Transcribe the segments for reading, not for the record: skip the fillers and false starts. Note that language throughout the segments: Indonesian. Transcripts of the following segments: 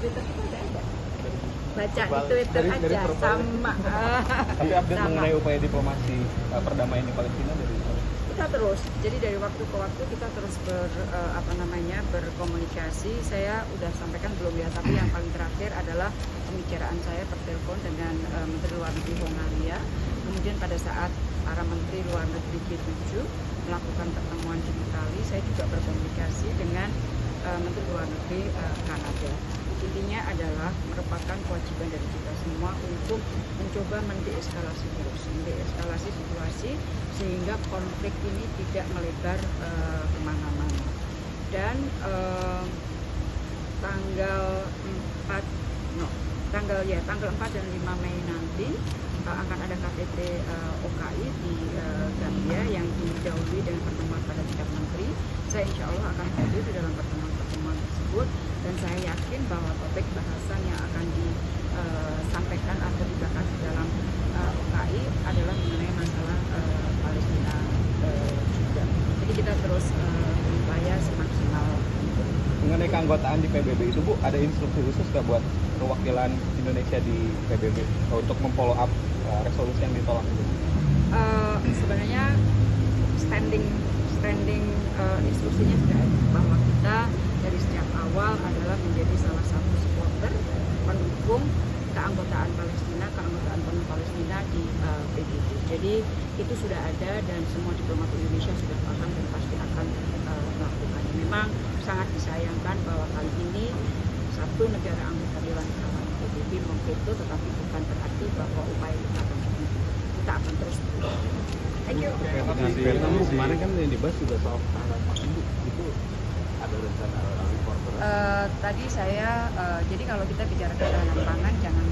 Twitter kita ada. Baca di Balik. Twitter Dari aja, profil. sama. Tapi update Sama. mengenai upaya diplomasi perdamaian di Palestina dari Kita terus, jadi dari waktu ke waktu kita terus berkomunikasi. Saya udah sampaikan belum ya, tapi yang paling terakhir adalah pembicaraan saya per telepon dengan Menteri Luar Negeri Hongaria. Kemudian pada saat para Menteri Luar Negeri G7 melakukan pertemuan di Itali, saya juga berkomunikasi dengan Menteri Luar Negeri Kanada. Intinya adalah merupakan kewajiban dari kita semua untuk mencoba mendeeskalasi situasi sehingga konflik ini tidak melebar kemana-mana. Dan tanggal 4 dan 5 Mei nanti akan ada KTT OKI di Gambia yang didahului dengan pertemuan pada tingkat menteri. Saya insya Allah akan hadir di dalam pertemuan tersebut dan saya yakin bahwa topik bahasan yang akan disampaikan atau dibahas dalam OKI adalah mengenai masalah Palestina juga. Jadi kita terus berupaya semaksimal mungkin. mengenai keanggotaan di PBB itu Bu, ada instruksi khusus nggak buat perwakilan Indonesia di PBB untuk memfollow up resolusi yang ditolak itu? Sebenarnya standing instruksinya sudah ada bahwa kita dari sejak awal adalah menjadi salah satu supporter pendukung keanggotaan penuh Palestina di PBB. Jadi itu sudah ada dan semua diplomat Indonesia sudah paham dan pasti akan melakukannya. Memang sangat disayangkan bahwa kali ini satu negara anggota Dewan Keamanan PBB memveto, tetapi bukan berarti bahwa upaya kita akan terus. Thank you. Vietnam kemarin kan yang dibahas juga soal ketahanan pangan Bu, itu ada rencana reporter? Tadi saya jadi kalau kita bicara ketahanan pangan jangan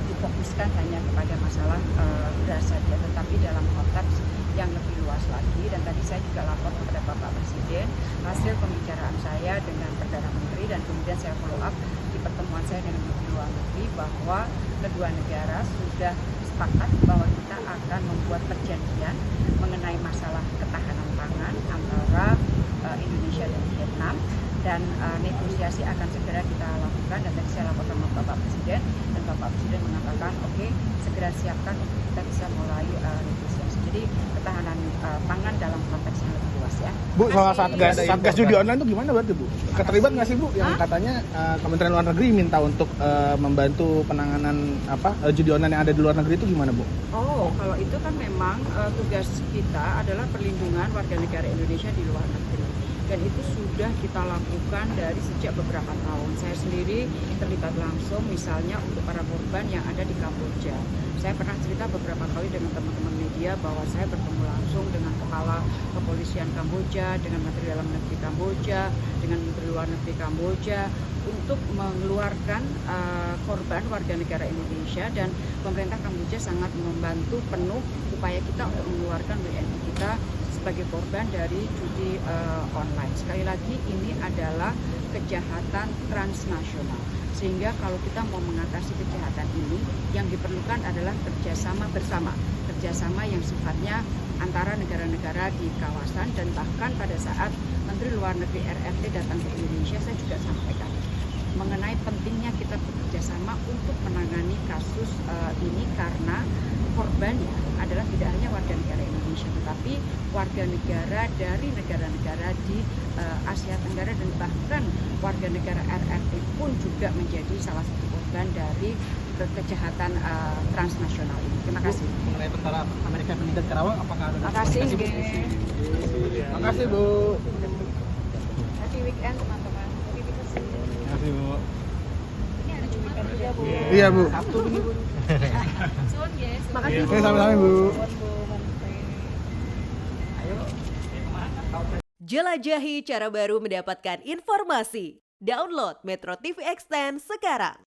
difokuskan hanya kepada masalah beras saja, tetapi dalam konteks yang lebih luas lagi. Dan tadi saya juga lapor kepada Bapak Presiden hasil pembicaraan saya dengan Perdana Menteri dan kemudian saya follow up di pertemuan saya dengan Menteri Luar Negeri bahwa kedua negara sudah sepakat bahwa kita akan membuat perjanjian mengenai masalah ketahanan pangan antara Indonesia dan Vietnam, dan negosiasi akan segera kita lakukan. Dan tadi saya laporkan sama Bapak Presiden dan Bapak Presiden mengatakan oke, segera siapkan untuk kita bisa mulai negosiasi. Jadi ketahanan pangan dalam konteks yang lebih luas ya. Bu, soal satgas judi online itu gimana berarti Bu? Keterlibat nggak sih Bu? Yang katanya Kementerian Luar Negeri minta untuk membantu penanganan judi online yang ada di luar negeri itu gimana Bu? Oh, kalau itu kan memang tugas kita adalah perlindungan warga negara Indonesia di luar negeri. Dan itu sudah kita lakukan dari sejak beberapa tahun. Saya sendiri terlibat langsung misalnya untuk para korban yang ada di Kamboja. Saya pernah cerita beberapa kali dengan teman-teman media bahwa saya bertemu langsung dengan Kepala Kepolisian Kamboja, dengan Menteri Dalam Negeri Kamboja, dengan Menteri Luar Negeri Kamboja untuk mengeluarkan korban warga negara Indonesia, dan pemerintah Kamboja sangat membantu penuh upaya kita untuk mengeluarkan WNI kita sebagai korban dari judi online. Sekali lagi ini adalah kejahatan transnasional, sehingga kalau kita mau mengatasi kejahatan ini yang diperlukan adalah kerjasama bersama, kerjasama yang sifatnya antara negara-negara di kawasan. Dan bahkan pada saat Menteri Luar Negeri RRT datang ke Indonesia, saya juga sampaikan mengenai pentingnya kita bekerjasama untuk menangani kasus ini, karena korbannya adalah tidak hanya warga negara Indonesia, tetapi warga negara dari negara-negara di Asia Tenggara, dan bahkan warga negara RRT pun juga menjadi salah satu korban dari kejahatan transnasional ini. Terima kasih. Mengenai tentara Amerika yang meninggal Karawang, apakah ada? Terima kasih. Terima kasih Bu. Happy weekend teman-teman. Terima kasih Bu. Ini ada Jumat juga Bu. Iya Bu. Sabtu ini Bu. Suwun guys. Makasih Bu. Sama-sama Bu. Jelajahi cara baru mendapatkan informasi. Download Metro TV Extend sekarang.